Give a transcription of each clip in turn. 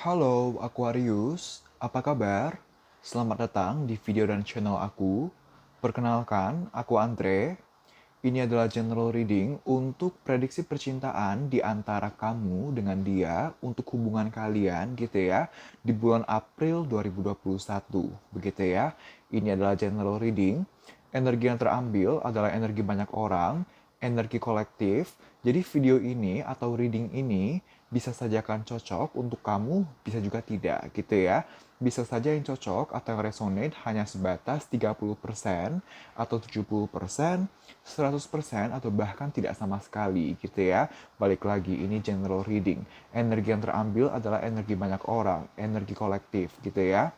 Halo Aquarius, apa kabar? Selamat datang di video dan channel aku. Perkenalkan, aku Andre. Ini adalah general reading untuk prediksi percintaan di antara kamu dengan dia untuk hubungan kalian gitu ya di bulan April 2021. Begitu ya. Ini adalah general reading. Energi yang terambil adalah energi banyak orang, energi kolektif. Jadi video ini atau reading ini bisa saja akan cocok untuk kamu, bisa juga tidak gitu ya. Bisa saja yang cocok atau yang resonate hanya sebatas 30% atau 70%, 100% atau bahkan tidak sama sekali gitu ya. Balik lagi ini general reading. Energi yang terambil adalah energi banyak orang, energi kolektif gitu ya.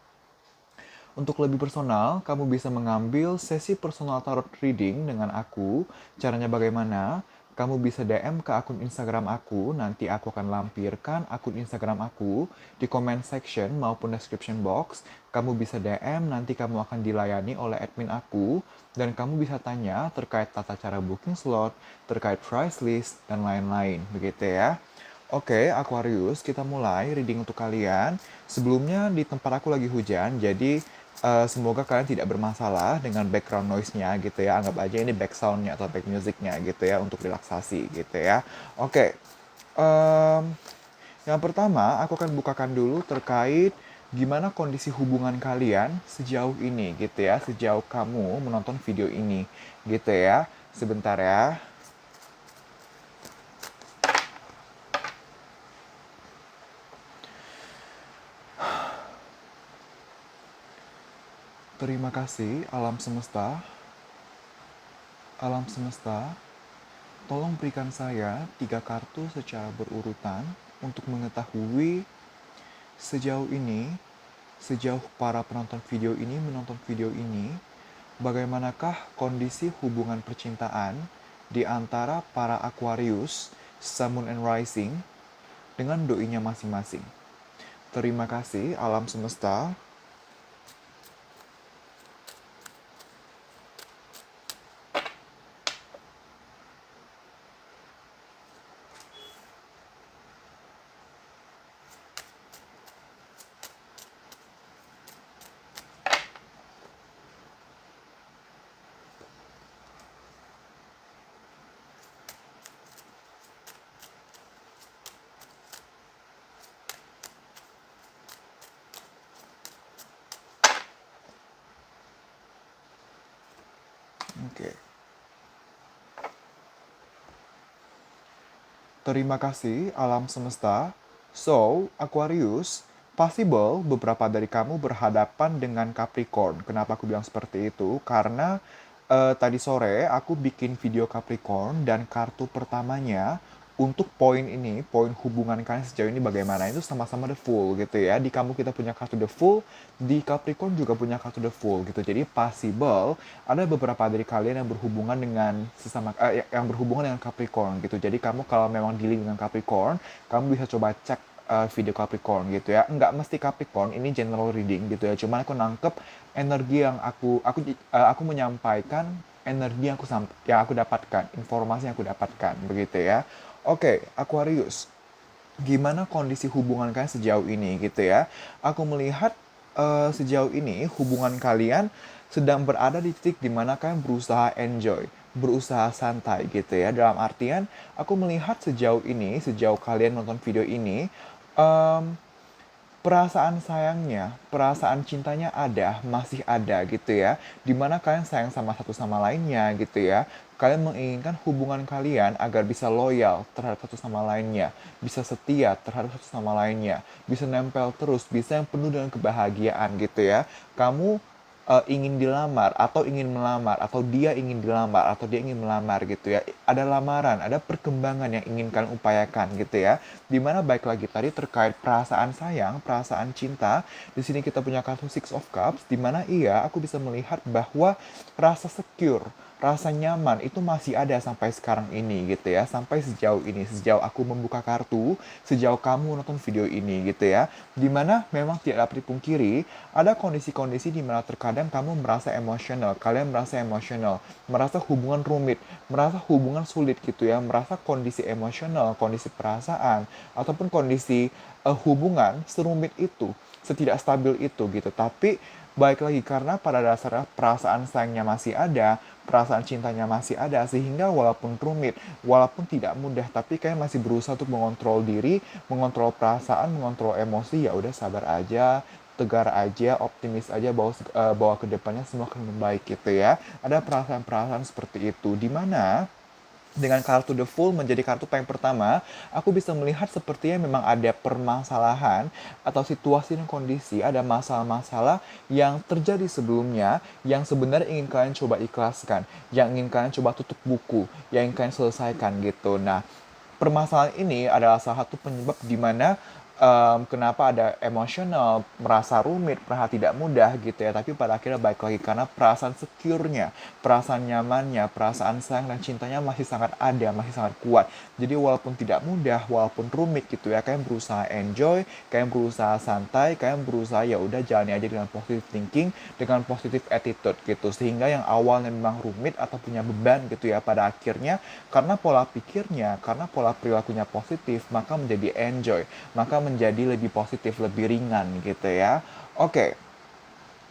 Untuk lebih personal, kamu bisa mengambil sesi personal tarot reading dengan aku. Caranya bagaimana? Kamu bisa DM ke akun Instagram aku, nanti aku akan lampirkan akun Instagram aku di comment section maupun description box. Kamu bisa DM, nanti kamu akan dilayani oleh admin aku, dan kamu bisa tanya terkait tata cara booking slot, terkait price list, dan lain-lain. Begitu ya. Oke, Aquarius, kita mulai reading untuk kalian. Sebelumnya di tempat aku lagi hujan, jadi semoga kalian tidak bermasalah dengan background noise-nya gitu ya. Anggap aja ini back sound-nya atau back music-nya gitu ya untuk relaksasi gitu ya. Oke, em, yang pertama aku akan bukakan dulu terkait gimana kondisi hubungan kalian sejauh ini gitu ya. Sejauh kamu menonton video ini gitu ya. Sebentar ya. Terima kasih alam semesta. Alam semesta, tolong berikan saya 3 kartu secara berurutan untuk mengetahui sejauh ini, sejauh para penonton video ini menonton video ini, bagaimanakah kondisi hubungan percintaan di antara para Aquarius, Sun, Moon, and Rising dengan doinya masing-masing. Terima kasih alam semesta. Oke. Terima kasih alam semesta. So, Aquarius, possible beberapa dari kamu berhadapan dengan Capricorn. Kenapa aku bilang seperti itu? Karena tadi sore aku bikin video Capricorn dan kartu pertamanya untuk poin ini, poin hubungan kalian sejauh ini bagaimana, itu sama-sama the full gitu ya. Di kamu kita punya kartu the full, di Capricorn juga punya kartu the full gitu. Jadi possible ada beberapa dari kalian yang berhubungan dengan yang berhubungan dengan Capricorn gitu. Jadi kamu kalau memang dealing dengan Capricorn, kamu bisa coba cek video Capricorn gitu ya. Enggak mesti Capricorn, ini general reading gitu ya. Cuman aku nangkep energi yang aku menyampaikan energi yang aku dapatkan, informasi yang aku dapatkan begitu ya. Oke, Aquarius, gimana kondisi hubungan kalian sejauh ini gitu ya. Aku melihat sejauh ini hubungan kalian sedang berada di titik dimana kalian berusaha enjoy, berusaha santai gitu ya. Dalam artian, aku melihat sejauh ini, sejauh kalian nonton video ini, em, perasaan sayangnya, perasaan cintanya ada, masih ada gitu ya. Dimana kalian sayang sama satu sama lainnya gitu ya. Kalian menginginkan hubungan kalian agar bisa loyal terhadap satu sama lainnya. Bisa setia terhadap satu sama lainnya. Bisa nempel terus, bisa yang penuh dengan kebahagiaan gitu ya. Kamu ingin dilamar atau ingin melamar atau dia ingin dilamar atau dia ingin melamar gitu ya. Ada lamaran, ada perkembangan yang ingin kalian upayakan gitu ya. Dimana baik lagi tadi terkait perasaan sayang, perasaan cinta. Di sini kita punya kartu Six of Cups, dimana iya aku bisa melihat bahwa rasa secure, rasa nyaman itu masih ada sampai sekarang ini gitu ya, sampai sejauh ini, sejauh aku membuka kartu, sejauh kamu nonton video ini gitu ya, dimana memang tidak dapat dipungkiri ada kondisi-kondisi di mana terkadang kamu merasa emosional, kalian merasa emosional, merasa hubungan rumit, merasa hubungan sulit gitu ya, merasa kondisi emosional, kondisi perasaan ataupun kondisi hubungan serumit itu, setidak stabil itu gitu. Tapi baik lagi karena pada dasarnya perasaan sayangnya masih ada, perasaan cintanya masih ada, sehingga walaupun rumit, walaupun tidak mudah, tapi kayak masih berusaha untuk mengontrol diri, mengontrol perasaan, mengontrol emosi. Ya udah, sabar aja, tegar aja, optimis aja bahwa bahwa kedepannya semua akan membaik gitu ya. Ada perasaan-perasaan seperti itu, dimana dengan kartu The Fool menjadi kartu paling pertama, aku bisa melihat sepertinya memang ada permasalahan atau situasi dan kondisi, ada masalah-masalah yang terjadi sebelumnya yang sebenarnya ingin kalian coba ikhlaskan, yang ingin kalian coba tutup buku, yang ingin kalian selesaikan gitu. Nah, permasalahan ini adalah salah satu penyebab di mana kenapa ada emosional, merasa rumit, merasa tidak mudah gitu ya. Tapi pada akhirnya baik lagi karena perasaan secure-nya, perasaan nyamannya, perasaan sayang dan cintanya masih sangat ada, masih sangat kuat. Jadi walaupun tidak mudah, walaupun rumit gitu ya, kalian berusaha enjoy, kalian berusaha santai, kalian berusaha ya udah jalani aja dengan positive thinking, dengan positive attitude gitu. Sehingga yang awalnya memang rumit atau punya beban gitu ya, pada akhirnya karena pola pikirnya, karena pola perilakunya positif, maka menjadi enjoy, maka menjadi lebih positif, lebih ringan gitu ya. Oke,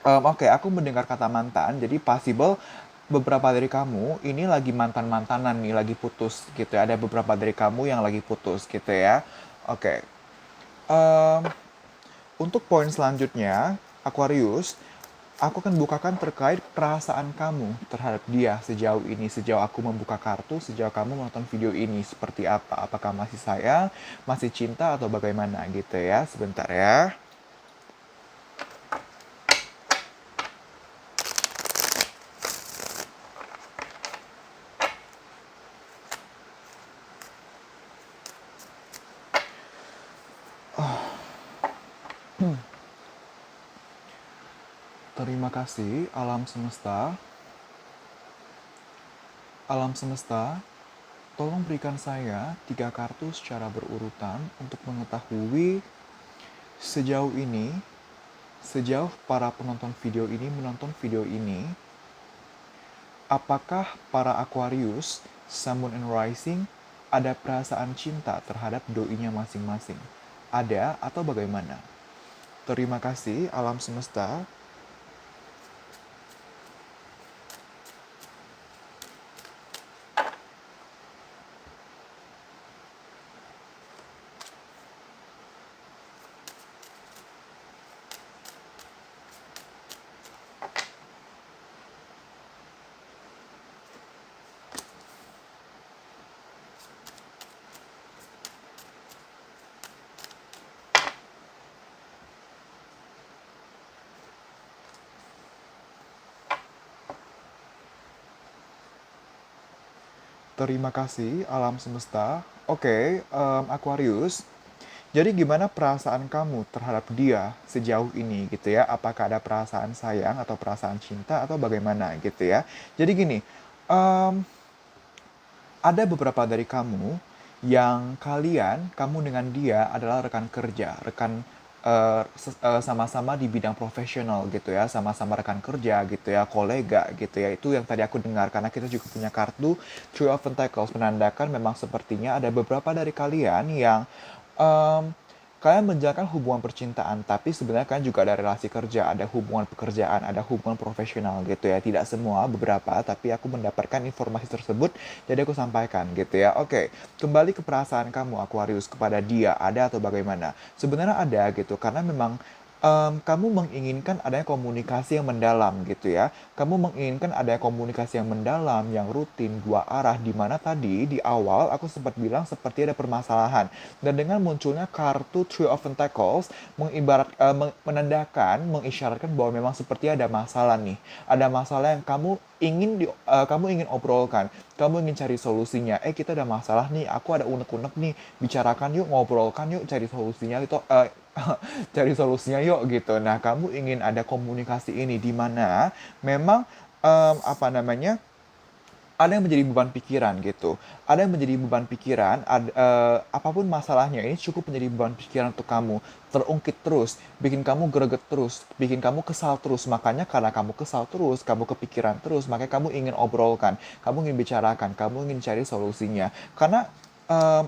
oke, aku mendengar kata mantan, jadi possible beberapa dari kamu ini lagi mantan-mantanan nih, lagi putus gitu ya. Ada beberapa dari kamu yang lagi putus gitu ya. Oke, em, untuk poin selanjutnya, Aquarius, aku akan bukakan terkait perasaan kamu terhadap dia sejauh ini, sejauh aku membuka kartu, sejauh kamu menonton video ini seperti apa? Apakah masih sayang, masih cinta, atau bagaimana gitu ya? Sebentar ya. Terima kasih, alam semesta. Alam semesta, tolong berikan saya 3 kartu secara berurutan untuk mengetahui sejauh ini, sejauh para penonton video ini menonton video ini, apakah para Aquarius, Sun, Moon, and Rising ada perasaan cinta terhadap doinya masing-masing? Ada atau bagaimana? Terima kasih, alam semesta. Terima kasih, alam semesta. Oke, Aquarius. Jadi gimana perasaan kamu terhadap dia sejauh ini gitu ya? Apakah ada perasaan sayang atau perasaan cinta atau bagaimana gitu ya? Jadi gini, em, ada beberapa dari kamu yang kamu dengan dia adalah rekan kerja, rekan sama-sama di bidang profesional gitu ya, sama-sama rekan kerja gitu ya, kolega gitu ya. Itu yang tadi aku dengar karena kita juga punya kartu Three of Pentacles menandakan memang sepertinya ada beberapa dari kalian yang em, kalian menjalankan hubungan percintaan, tapi sebenarnya kalian juga ada relasi kerja, ada hubungan pekerjaan, ada hubungan profesional gitu ya. Tidak semua, beberapa, tapi aku mendapatkan informasi tersebut, jadi aku sampaikan gitu ya. Oke, kembali ke perasaan kamu Aquarius kepada dia, ada atau bagaimana? Sebenarnya ada gitu, karena memang kamu menginginkan adanya komunikasi yang mendalam gitu ya. Kamu menginginkan adanya komunikasi yang mendalam, yang rutin, dua arah, di mana tadi di awal aku sempat bilang seperti ada permasalahan. Dan dengan munculnya kartu Three of Pentacles menandakan, mengisyaratkan bahwa memang seperti ada masalah nih. Ada masalah yang kamu ingin obrolkan, kamu ingin cari solusinya. Kita ada masalah nih, aku ada unek-unek nih, bicarakan yuk, ngobrolkan yuk, cari solusinya itu cari solusinya yuk gitu. Nah, kamu ingin ada komunikasi ini di mana memang apa namanya? ada yang menjadi beban pikiran gitu. Ada yang menjadi beban pikiran, apapun masalahnya ini cukup menjadi beban pikiran untuk kamu. Terungkit terus, bikin kamu greget terus, bikin kamu kesal terus. Makanya karena kamu kesal terus, kamu kepikiran terus, makanya kamu ingin obrolkan, kamu ingin bicarakan, kamu ingin cari solusinya. Karena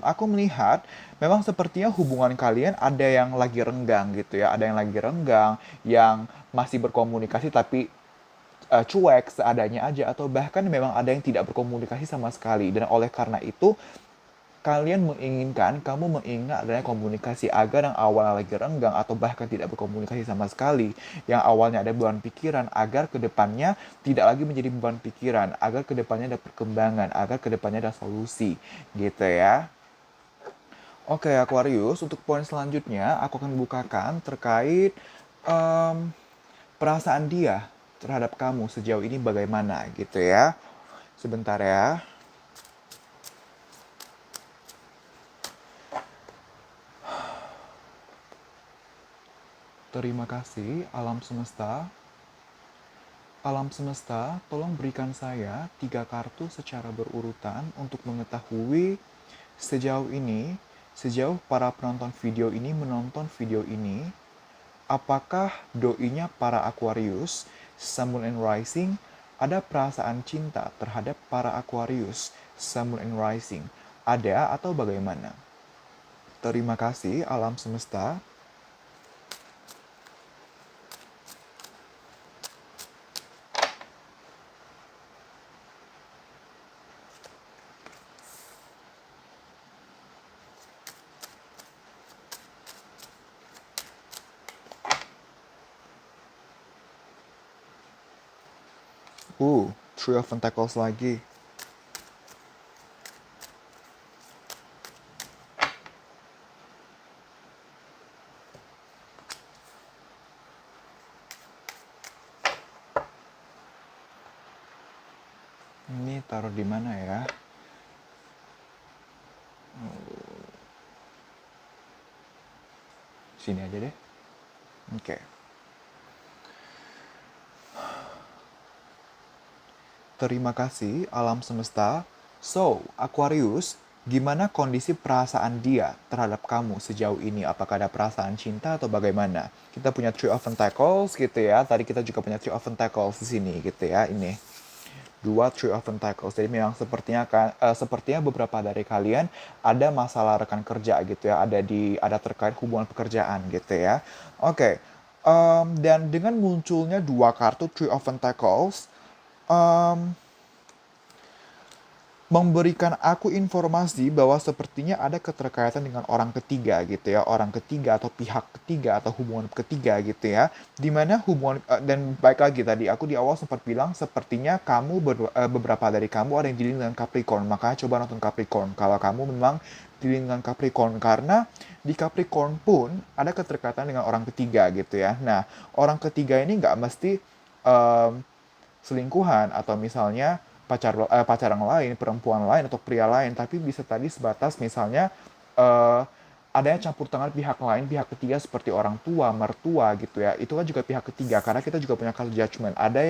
aku melihat memang sepertinya hubungan kalian ada yang lagi renggang gitu ya, ada yang lagi renggang, yang masih berkomunikasi tapi cuek seadanya aja, atau bahkan memang ada yang tidak berkomunikasi sama sekali. Dan oleh karena itu kalian menginginkan, kamu mengingat adanya komunikasi agar yang awalnya lagi renggang atau bahkan tidak berkomunikasi sama sekali, yang awalnya ada beban pikiran, agar kedepannya tidak lagi menjadi beban pikiran, agar kedepannya ada perkembangan, agar kedepannya ada solusi gitu ya. Oke Aquarius, untuk poin selanjutnya aku akan bukakan terkait em, perasaan dia terhadap kamu sejauh ini bagaimana gitu ya. Sebentar ya. Terima kasih alam semesta. Alam semesta, tolong berikan saya 3 kartu secara berurutan untuk mengetahui sejauh ini, sejauh para penonton video ini menonton video ini, apakah doinya para Aquarius, Sun, Moon, and Rising ada perasaan cinta terhadap para Aquarius, Sun, Moon, and Rising? Ada atau bagaimana? Terima kasih alam semesta. Three of Pentacles lagi. Ini taruh di mana ya? Sini aja deh. Oke. Terima kasih alam semesta. So, Aquarius, gimana kondisi perasaan dia terhadap kamu sejauh ini? Apakah ada perasaan cinta atau bagaimana? Kita punya Three of Pentacles gitu ya. Tadi kita juga punya Three of Pentacles di sini gitu ya. Ini dua Three of Pentacles. Jadi memang sepertinya beberapa dari kalian ada masalah rekan kerja gitu ya. Ada terkait hubungan pekerjaan gitu ya. Oke. Dan dengan munculnya 2 kartu Three of Pentacles, um, memberikan aku informasi bahwa sepertinya ada keterkaitan dengan orang ketiga gitu ya, orang ketiga atau pihak ketiga atau hubungan ketiga gitu ya, dimana hubungan dan baik lagi tadi aku di awal sempat bilang sepertinya beberapa dari kamu ada yang dealing dengan Capricorn, makanya coba nonton Capricorn kalau kamu memang dealing dengan Capricorn, karena di Capricorn pun ada keterkaitan dengan orang ketiga gitu ya. Nah, orang ketiga ini nggak mesti em, selingkuhan atau misalnya pacaran lain, perempuan lain atau pria lain, tapi bisa tadi sebatas misalnya eh, adanya campur tangan pihak lain, pihak ketiga seperti orang tua, mertua gitu ya. Itu kan juga pihak ketiga karena kita juga punya kartu judgment. Ada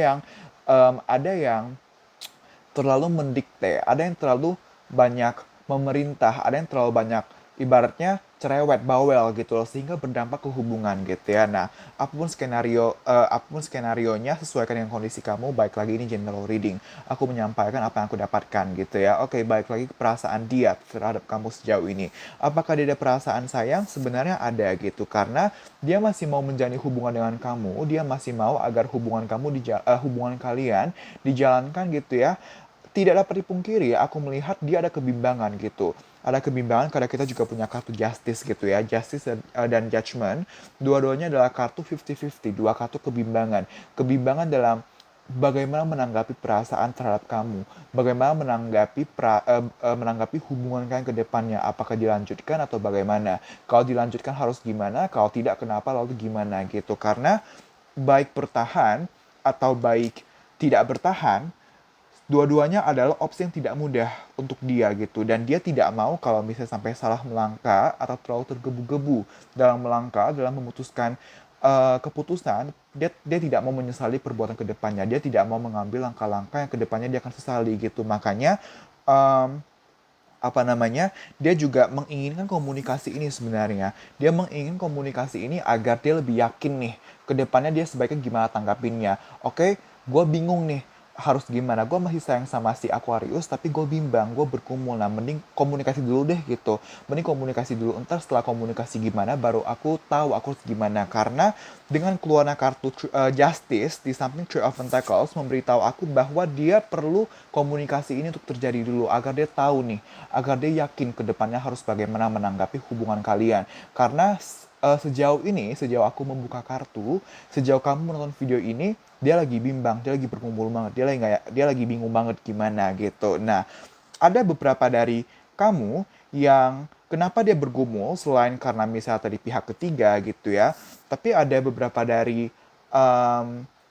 yang terlalu mendikte, ada yang terlalu banyak memerintah, ada yang terlalu banyak ibaratnya cerewet, bawel gitu loh, sehingga berdampak ke hubungan gitu ya. Nah, apapun skenarionya sesuaikan dengan kondisi kamu. Baik lagi ini general reading. Aku menyampaikan apa yang aku dapatkan gitu ya. Oke, baik lagi ke perasaan dia terhadap kamu sejauh ini. Apakah dia ada perasaan sayang? Sebenarnya ada gitu, karena dia masih mau menjalani hubungan dengan kamu, dia masih mau agar hubungan kalian dijalankan gitu ya. Tidak dapat dipungkiri, aku melihat dia ada kebimbangan gitu. Ada kebimbangan karena kita juga punya kartu justice gitu ya. Justice dan judgment. Dua-duanya adalah kartu 50-50. Dua kartu kebimbangan. Kebimbangan dalam bagaimana menanggapi perasaan terhadap kamu. Bagaimana menanggapi hubungan kalian ke depannya. Apakah dilanjutkan atau bagaimana. Kalau dilanjutkan harus gimana. Kalau tidak kenapa lalu gimana gitu. Karena baik bertahan atau baik tidak bertahan, dua-duanya adalah opsi yang tidak mudah untuk dia gitu, dan dia tidak mau kalau misalnya sampai salah melangkah atau terlalu tergebu-gebu dalam melangkah, dalam memutuskan keputusan, dia tidak mau menyesali perbuatan kedepannya, dia tidak mau mengambil langkah-langkah yang kedepannya dia akan sesali gitu. Makanya em, apa namanya, dia juga menginginkan komunikasi ini sebenarnya. Dia menginginkan komunikasi ini agar dia lebih yakin nih, ke depannya dia sebaiknya gimana tanggapinnya. Oke, gue bingung nih, harus gimana. Gue masih sayang sama si Aquarius, tapi gue bimbang, gue bergumul. Nah, mending komunikasi dulu deh gitu. Mending komunikasi dulu, entar setelah komunikasi gimana, baru aku tahu aku harus gimana. Karena dengan keluarnya kartu Justice di samping Three of Pentacles memberitahu aku bahwa dia perlu komunikasi ini untuk terjadi dulu agar dia tahu nih, agar dia yakin ke depannya harus bagaimana menanggapi hubungan kalian. Karena sejauh ini, sejauh aku membuka kartu, sejauh kamu menonton video ini, dia lagi bimbang, dia lagi berkumpul banget, dia lagi bingung banget gimana gitu. Nah, ada beberapa dari kamu yang kenapa dia bergumul selain karena misalnya tadi pihak ketiga gitu ya, tapi ada beberapa dari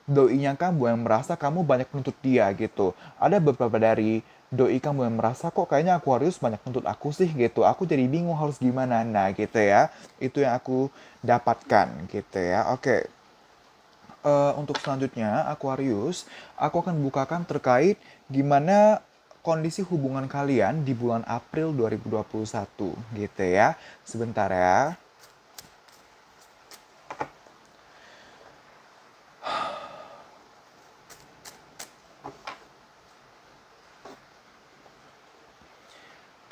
doinya kamu yang merasa kamu banyak menuntut dia gitu. Ada beberapa dari doi kamu yang merasa kok kayaknya Aquarius banyak nuntut aku sih gitu. Aku jadi bingung harus gimana. Nah gitu ya. Itu yang aku dapatkan gitu ya. Oke. Untuk selanjutnya Aquarius, aku akan bukakan terkait gimana kondisi hubungan kalian di bulan April 2021 gitu ya. Sebentar ya.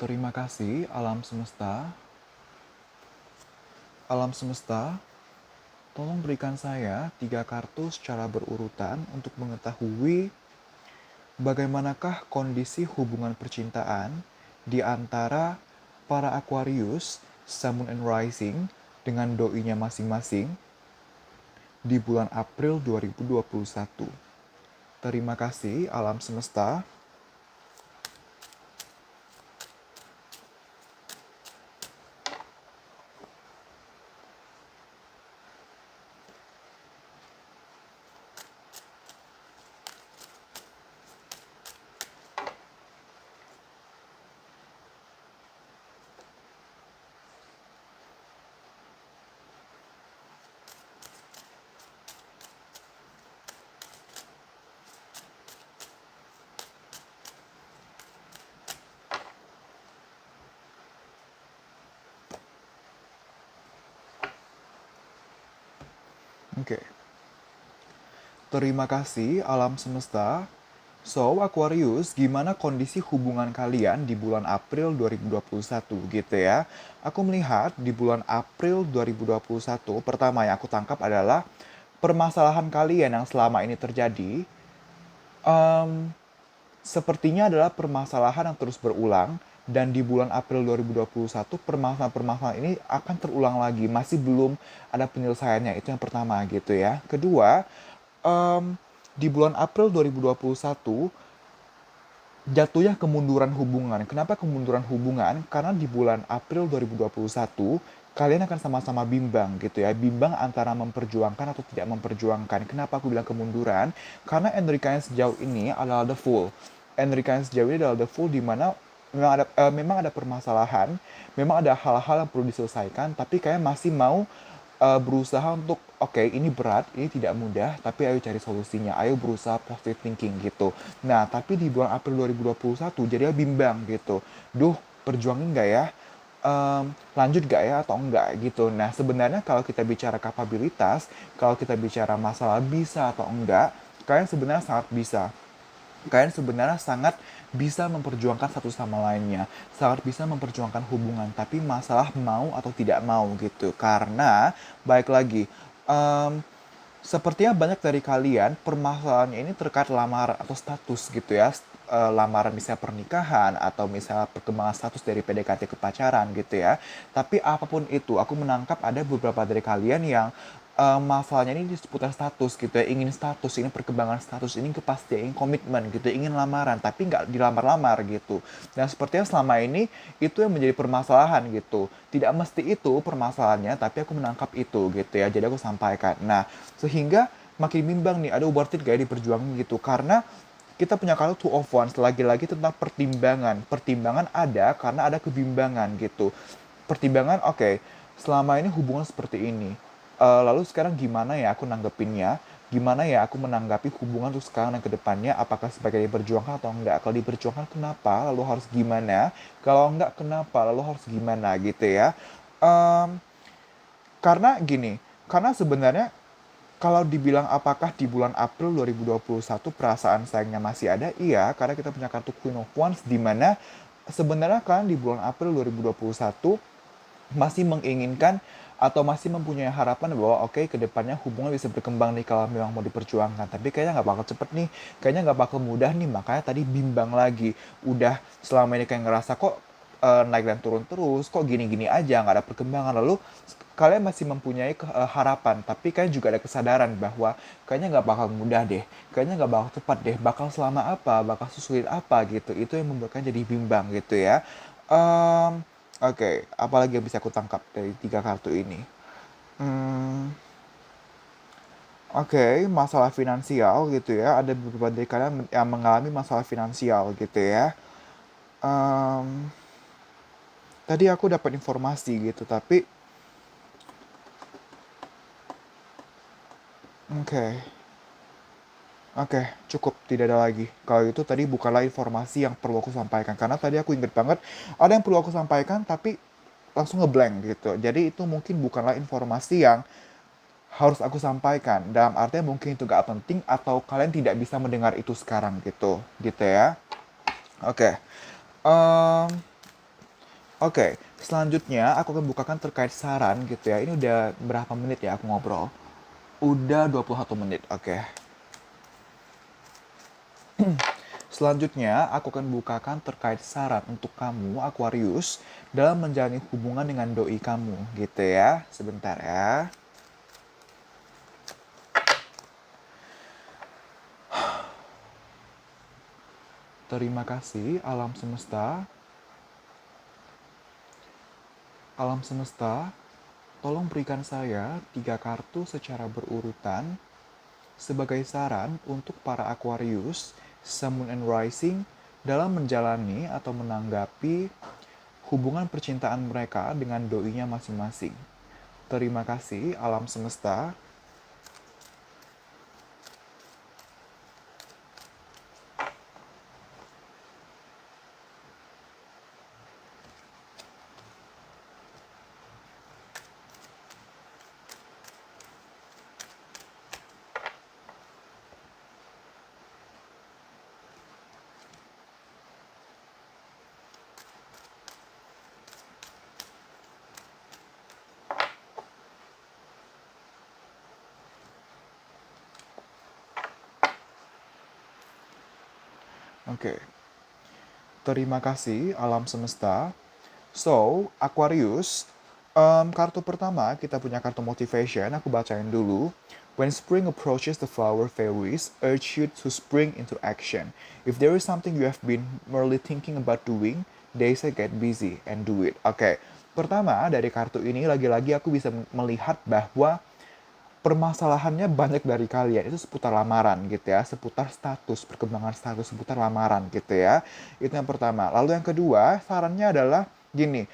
Terima kasih alam semesta. Alam semesta, tolong berikan saya 3 kartu secara berurutan untuk mengetahui bagaimanakah kondisi hubungan percintaan di antara para Aquarius, Sun and Rising dengan doinya masing-masing di bulan April 2021. Terima kasih alam semesta. Oke. Terima kasih alam semesta. So, Aquarius, gimana kondisi hubungan kalian di bulan April 2021 gitu ya? Aku melihat di bulan April 2021, pertama yang aku tangkap adalah permasalahan kalian yang selama ini terjadi, em, sepertinya adalah permasalahan yang terus berulang dan di bulan April 2021 permasalahan-permasalahan ini akan terulang lagi, masih belum ada penyelesaiannya. Itu yang pertama gitu ya. Kedua, em, di bulan April 2021 jatuhnya kemunduran hubungan. Kenapa kemunduran hubungan? Karena di bulan April 2021 kalian akan sama-sama bimbang gitu ya. Bimbang antara memperjuangkan atau tidak memperjuangkan. Kenapa aku bilang kemunduran? Karena energi sejauh ini adalah the full. Energi sejauh ini adalah the full di mana memang ada permasalahan, memang ada hal-hal yang perlu diselesaikan, tapi kayak masih mau berusaha untuk oke, ini berat, ini tidak mudah, tapi ayo cari solusinya, ayo berusaha positive thinking gitu. Nah, tapi di bulan April 2021 jadi bimbang gitu. Duh, perjuangin nggak ya? Lanjut gak ya atau enggak gitu. Nah, sebenarnya kalau kita bicara kapabilitas, kalau kita bicara masalah bisa atau enggak, kalian sebenarnya sangat bisa. Kalian sebenarnya sangat bisa memperjuangkan satu sama lainnya, sangat bisa memperjuangkan hubungan, tapi masalah mau atau tidak mau gitu. Karena baik lagi, em, sepertinya banyak dari kalian permasalahannya ini terkait lamaran atau status gitu ya. Lamaran misalnya pernikahan atau misalnya perkembangan status dari PDKT ke pacaran gitu ya. Tapi apapun itu, aku menangkap ada beberapa dari kalian yang masalahnya ini di seputar status gitu ya, ingin status, ingin perkembangan status, ingin kepastian, ingin komitmen gitu, ingin lamaran, tapi nggak dilamar-lamar gitu. Dan sepertinya selama ini itu yang menjadi permasalahan gitu. Tidak mesti itu permasalahannya, tapi aku menangkap itu gitu ya. Jadi aku sampaikan. Nah, sehingga makin bimbang nih, ada worth it gak ya diperjuangin gitu. Karena kita punya kartu two of wands, lagi-lagi tentang pertimbangan. Pertimbangan ada karena ada kebimbangan gitu. Pertimbangan, oke, selama ini hubungan seperti ini. Lalu sekarang gimana ya aku nanggepinnya? Gimana ya aku menanggapi hubungan untuk sekarang dan kedepannya? Apakah sebagai diperjuangkan atau enggak? Kalau diperjuangkan kenapa? Lalu harus gimana? Kalau enggak kenapa? Lalu harus gimana gitu ya? Em, karena gini, karena sebenarnya kalau dibilang apakah di bulan April 2021 perasaan sayangnya masih ada? Iya, karena kita punya kartu Queen of Wands di mana sebenarnya kan di bulan April 2021 masih menginginkan atau masih mempunyai harapan bahwa oke kedepannya hubungan bisa berkembang nih kalau memang mau diperjuangkan, tapi kayaknya nggak bakal cepet nih, kayaknya nggak bakal mudah nih, makanya tadi bimbang lagi. Udah selama ini kayak ngerasa kok naik dan turun terus, kok gini-gini aja nggak ada perkembangan, lalu kalian masih mempunyai harapan, tapi kalian juga ada kesadaran bahwa kayaknya nggak bakal mudah deh, kayaknya nggak bakal cepat deh, bakal selama apa, bakal sesulit apa gitu, itu yang membuat kalian jadi bimbang gitu ya. Oke, apalagi yang bisa aku tangkap dari tiga kartu ini? Hmm, Oke, masalah finansial gitu ya. Ada beberapa dari kalian yang mengalami masalah finansial gitu ya. Em, Tadi aku dapat informasi gitu, tapi oke, oke, cukup tidak ada lagi. Kalau itu tadi bukanlah informasi yang perlu aku sampaikan, karena tadi aku inget banget ada yang perlu aku sampaikan, tapi langsung ngeblank gitu. Jadi itu mungkin bukanlah informasi yang harus aku sampaikan. Dalam artinya mungkin itu gak penting atau kalian tidak bisa mendengar itu sekarang gitu ya. Oke. Em, Oke, selanjutnya aku akan bukakan terkait saran gitu ya. Ini udah berapa menit ya aku ngobrol? Udah 21 menit, oke. Selanjutnya, aku akan bukakan terkait saran untuk kamu, Aquarius, dalam menjalani hubungan dengan doi kamu, gitu ya. Sebentar ya. Terima kasih, alam semesta. Alam semesta, tolong berikan saya 3 kartu secara berurutan sebagai saran untuk para Aquarius, Sun, Moon, and Rising dalam menjalani atau menanggapi hubungan percintaan mereka dengan doinya masing-masing. Terima kasih, alam semesta. Oke, terima kasih, alam semesta. So, Aquarius, kartu pertama kita punya kartu motivation, aku bacain dulu. When spring approaches, the flower fairies urge you to spring into action. If there is something you have been merely thinking about doing, they say get busy and do it. Oke, pertama dari kartu ini lagi-lagi aku bisa melihat bahwa permasalahannya banyak dari kalian itu seputar lamaran gitu ya, seputar status, perkembangan status, seputar lamaran gitu ya. Itu yang pertama. Lalu yang kedua, sarannya adalah gini,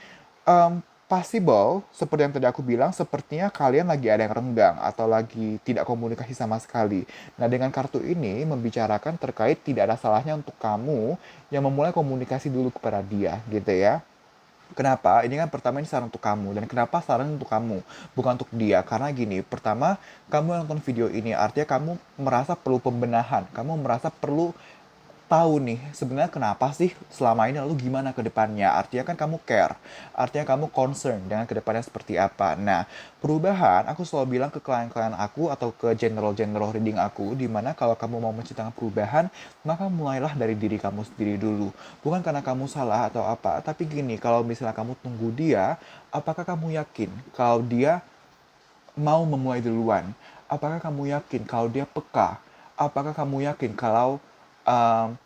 possible, seperti yang tadi aku bilang, sepertinya kalian lagi ada yang renggang atau lagi tidak komunikasi sama sekali. Nah, dengan kartu ini membicarakan terkait tidak ada salahnya untuk kamu yang memulai komunikasi dulu kepada dia gitu ya. Kenapa? Ini kan pertama ini saran untuk kamu. Dan kenapa saran untuk kamu? Bukan untuk dia. Karena gini, pertama kamu nonton video ini artinya kamu merasa perlu pembenahan. Kamu merasa perlu tahu nih sebenarnya kenapa sih selama ini, lalu gimana ke depannya. Artinya kan kamu care. Artinya kamu concern dengan ke depannya seperti apa. Nah, perubahan aku selalu bilang ke klien-klien aku atau ke general-general reading aku, dimana kalau kamu mau menciptakan perubahan, maka mulailah dari diri kamu sendiri dulu. Bukan karena kamu salah atau apa, tapi gini, kalau misalnya kamu tunggu dia, apakah kamu yakin kalau dia mau memulai duluan? Apakah kamu yakin kalau dia peka? Apakah kamu yakin kalau um,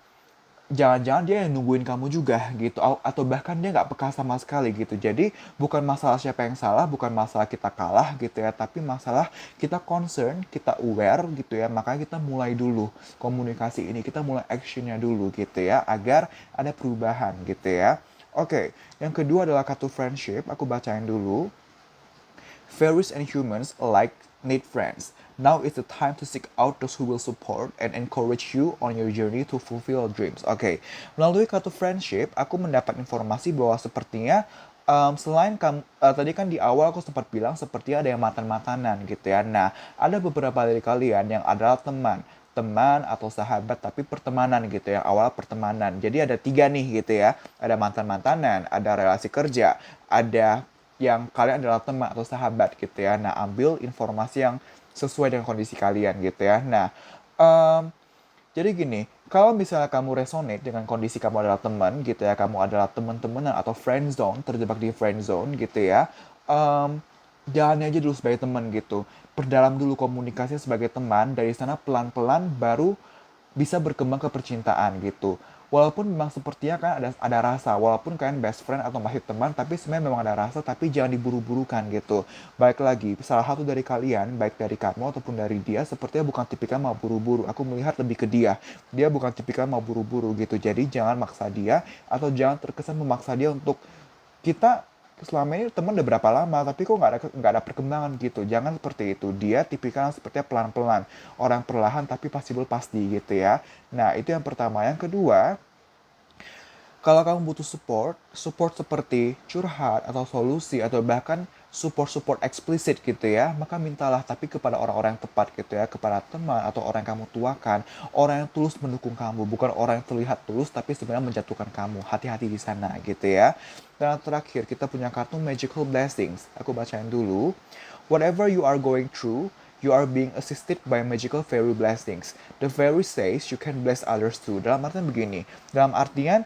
jangan-jangan dia yang nungguin kamu juga gitu, atau bahkan dia nggak peka sama sekali gitu. Jadi bukan masalah siapa yang salah, bukan masalah kita kalah gitu ya, tapi masalah kita concern, kita aware gitu ya. Makanya kita mulai dulu komunikasi ini, kita mulai actionnya dulu gitu ya, agar ada perubahan gitu ya. Oke, yang kedua adalah kartu friendship, aku bacain dulu. Fairies and humans alike need friends. Now is the time to seek out those who will support and encourage you on your journey to fulfill your dreams. Oke, melalui kartu friendship, aku mendapat informasi bahwa sepertinya selain kamu, tadi kan di awal aku sempat bilang seperti ada yang mantan-mantanan gitu ya. Nah, ada beberapa dari kalian yang adalah teman atau sahabat tapi pertemanan gitu ya, awal pertemanan. Jadi ada 3 nih gitu ya, ada mantan-mantanan, ada relasi kerja, ada yang kalian adalah teman atau sahabat gitu ya. Nah, ambil informasi yang sesuai dengan kondisi kalian gitu ya. Nah, em, jadi gini, kalau misalnya kamu resonate dengan kondisi kamu adalah teman gitu ya, kamu adalah teman-teman atau friend zone, terjebak di friend zone gitu ya, em, jalani aja dulu sebagai teman gitu. Perdalam dulu komunikasi sebagai teman, dari sana pelan-pelan baru bisa berkembang ke percintaan gitu. Walaupun memang sepertinya kan ada rasa, walaupun kalian best friend atau masih teman, tapi sebenarnya memang ada rasa, tapi jangan diburu-burukan gitu. Baik lagi, salah satu dari kalian, baik dari kamu ataupun dari dia, sepertinya bukan tipikal mau buru-buru. Aku melihat lebih ke dia. Dia bukan tipikal mau buru-buru gitu. Jadi jangan maksa dia, atau jangan terkesan memaksa dia untuk kita selama ini teman udah berapa lama tapi kok nggak ada perkembangan gitu. Jangan seperti itu. Dia tipikal yang sepertinya pelan-pelan, orang perlahan tapi pasti gitu ya. Nah, itu yang pertama. Yang kedua, kalau kamu butuh support seperti curhat atau solusi atau bahkan support eksplisit gitu ya, maka mintalah tapi kepada orang-orang yang tepat gitu ya, kepada teman atau orang yang kamu tuakan, orang yang tulus mendukung kamu, bukan orang yang terlihat tulus tapi sebenarnya menjatuhkan kamu. Hati-hati di sana gitu ya. Dan yang terakhir, kita punya kartu Magical Blessings. Aku bacain dulu. Whatever you are going through, you are being assisted by magical fairy blessings. The fairy says you can bless others too. Dalam artian begini, dalam artian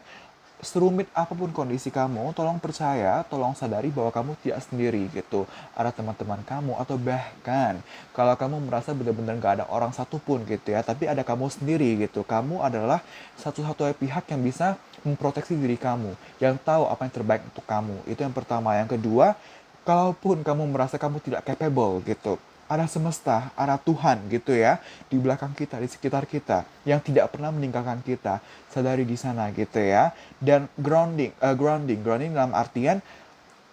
serumit apapun kondisi kamu, tolong percaya, tolong sadari bahwa kamu tidak sendiri gitu. Ada teman-teman kamu atau bahkan kalau kamu merasa benar-benar gak ada orang satupun gitu ya, tapi ada kamu sendiri gitu. Kamu adalah satu-satunya pihak yang bisa memproteksi diri kamu, yang tahu apa yang terbaik untuk kamu. Itu yang pertama. Yang kedua, kalaupun kamu merasa kamu tidak capable gitu, ada semesta, ada Tuhan gitu ya, di belakang kita, di sekitar kita, yang tidak pernah meninggalkan kita. Sadari di sana gitu ya. Dan grounding dalam artian,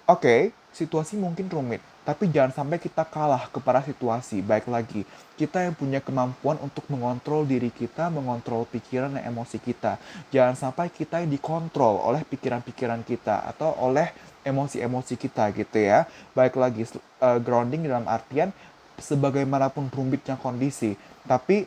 oke, situasi mungkin rumit, tapi jangan sampai kita kalah kepada situasi. Baik lagi, kita yang punya kemampuan untuk mengontrol diri kita, mengontrol pikiran dan emosi kita. Jangan sampai kita yang dikontrol oleh pikiran-pikiran kita atau oleh emosi-emosi kita gitu ya. Baik lagi, grounding dalam artian sebagaimanapun rumitnya kondisi, tapi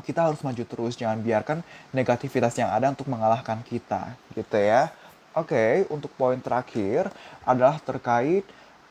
kita harus maju terus, jangan biarkan negativitas yang ada untuk mengalahkan kita, gitu ya. Oke, untuk poin terakhir adalah terkait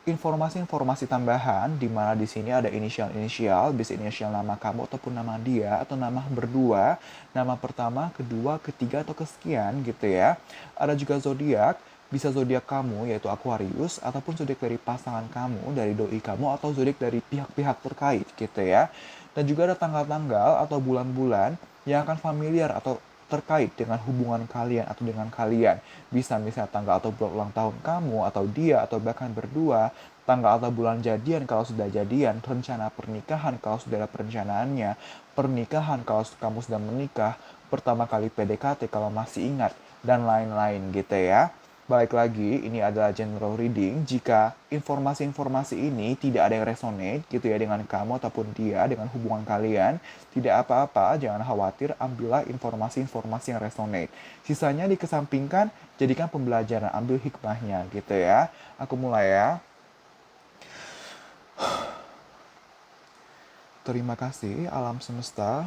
informasi-informasi tambahan, di mana di sini ada inisial-inisial, bisa inisial nama kamu ataupun nama dia, atau nama berdua, nama pertama, kedua, ketiga, atau kesekian, gitu ya. Ada juga zodiak, bisa zodiak kamu, yaitu Aquarius, ataupun zodiak dari pasangan kamu, dari doi kamu, atau zodiak dari pihak-pihak terkait, gitu ya. Dan juga ada tanggal-tanggal atau bulan-bulan yang akan familiar atau terkait dengan hubungan kalian atau dengan kalian. Bisa misalnya tanggal atau bulan ulang tahun kamu atau dia atau bahkan berdua, tanggal atau bulan jadian kalau sudah jadian, rencana pernikahan kalau sudah ada perencanaannya, pernikahan kalau kamu sudah menikah, pertama kali PDKT kalau masih ingat, dan lain-lain gitu ya. Balik lagi, ini adalah general reading. Jika informasi-informasi ini tidak ada yang resonate gitu ya dengan kamu ataupun dia, dengan hubungan kalian, tidak apa-apa, jangan khawatir, ambillah informasi-informasi yang resonate. Sisanya dikesampingkan, jadikan pembelajaran, ambil hikmahnya gitu ya. Aku mulai ya. Terima kasih alam semesta.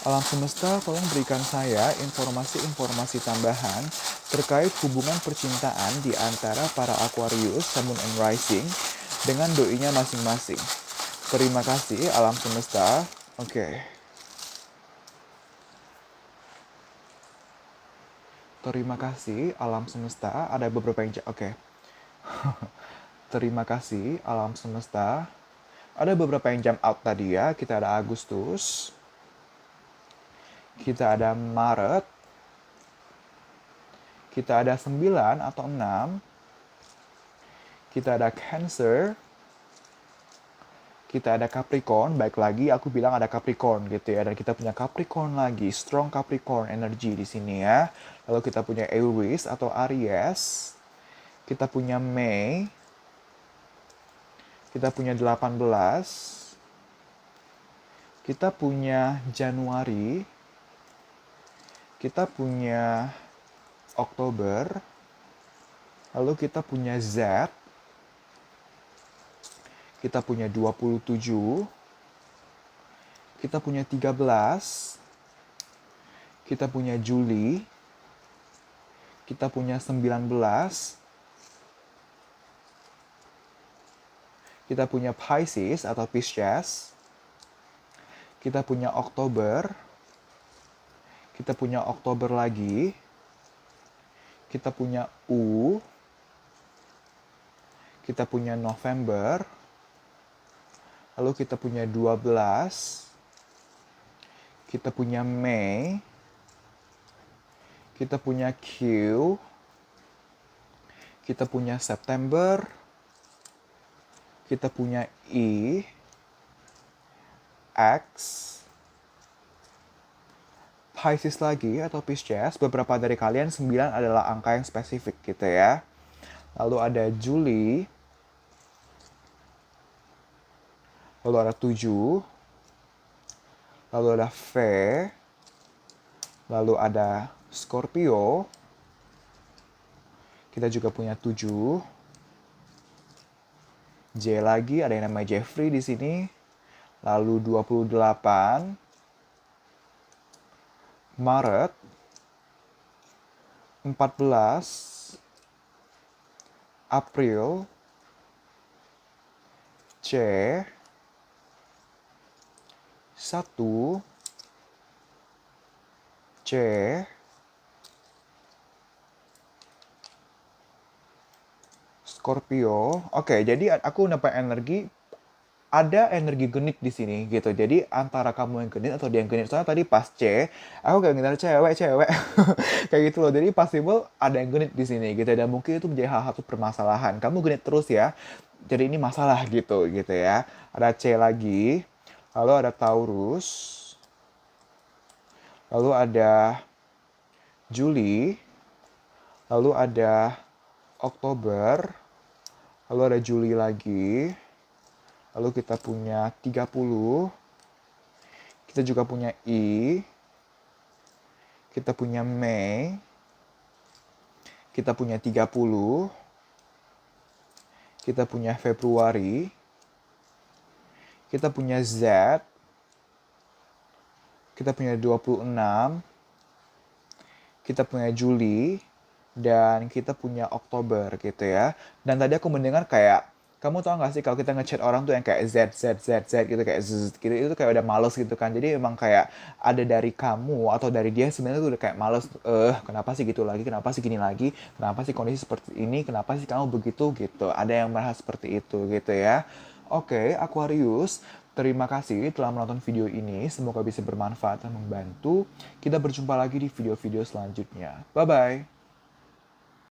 Alam semesta, tolong berikan saya informasi-informasi tambahan terkait hubungan percintaan di antara para Aquarius, Sun, and Rising dengan doinya masing-masing. Terima kasih alam semesta. Oke. Terima kasih alam semesta. Ada beberapa yang oke. Terima kasih alam semesta. Ada beberapa yang jump out tadi ya. Kita ada Agustus. Kita ada Maret. Kita ada 9 atau 6. Kita ada Cancer. Kita ada Capricorn. Baik lagi aku bilang ada Capricorn gitu ya. Dan kita punya Capricorn lagi. Strong Capricorn energy di sini ya. Lalu kita punya Aries atau Aries. Kita punya May. kita punya 18, kita punya Januari, kita punya Oktober, lalu kita punya Z, kita punya 27, kita punya 13, kita punya Juli, kita punya 19, kita punya Pisces atau Pisces, kita punya Oktober, kita punya Oktober lagi, kita punya U, kita punya November, lalu kita punya 12, kita punya Mei, kita punya Q, kita punya September, kita punya I, X, Pisces lagi atau Pisces. Beberapa dari kalian 9 adalah angka yang spesifik gitu ya. Lalu ada Juli, lalu ada 7, lalu ada V, lalu ada Scorpio, kita juga punya 7, J lagi, ada yang namanya Jeffrey di sini, lalu 28, Maret, 14, April, C, 1, C, Scorpio. Oke, jadi aku dapat energi, ada energi genit di sini gitu. Jadi antara kamu yang genit atau dia yang genit. Soalnya tadi pas C, aku kayak ngintar cewek kayak gitu loh. Jadi possible ada yang genit di sini gitu. Dan mungkin itu menjadi hal satu permasalahan. Kamu genit terus ya. Jadi ini masalah gitu ya. Ada C lagi. Lalu ada Taurus. Lalu ada Juli. Lalu ada Oktober. Lalu ada Juli lagi. Lalu kita punya 30. Kita juga punya I. Kita punya Mei. Kita punya 30. Kita punya Februari. Kita punya Z. Kita punya 26. Kita punya Juli. Dan kita punya Oktober gitu ya. Dan tadi aku mendengar kayak, kamu tau gak sih kalau kita ngechat orang tuh yang kayak Z gitu, kayak Z gitu, itu kayak udah males gitu kan. Jadi emang kayak ada dari kamu atau dari dia sebenarnya tuh udah kayak males, kenapa sih gitu lagi, kenapa sih gini lagi, kenapa sih kondisi seperti ini, kenapa sih kamu begitu gitu. Ada yang merasa seperti itu gitu ya. Oke, Aquarius, terima kasih telah menonton video ini. Semoga bisa bermanfaat dan membantu. Kita berjumpa lagi di video-video selanjutnya. Bye-bye.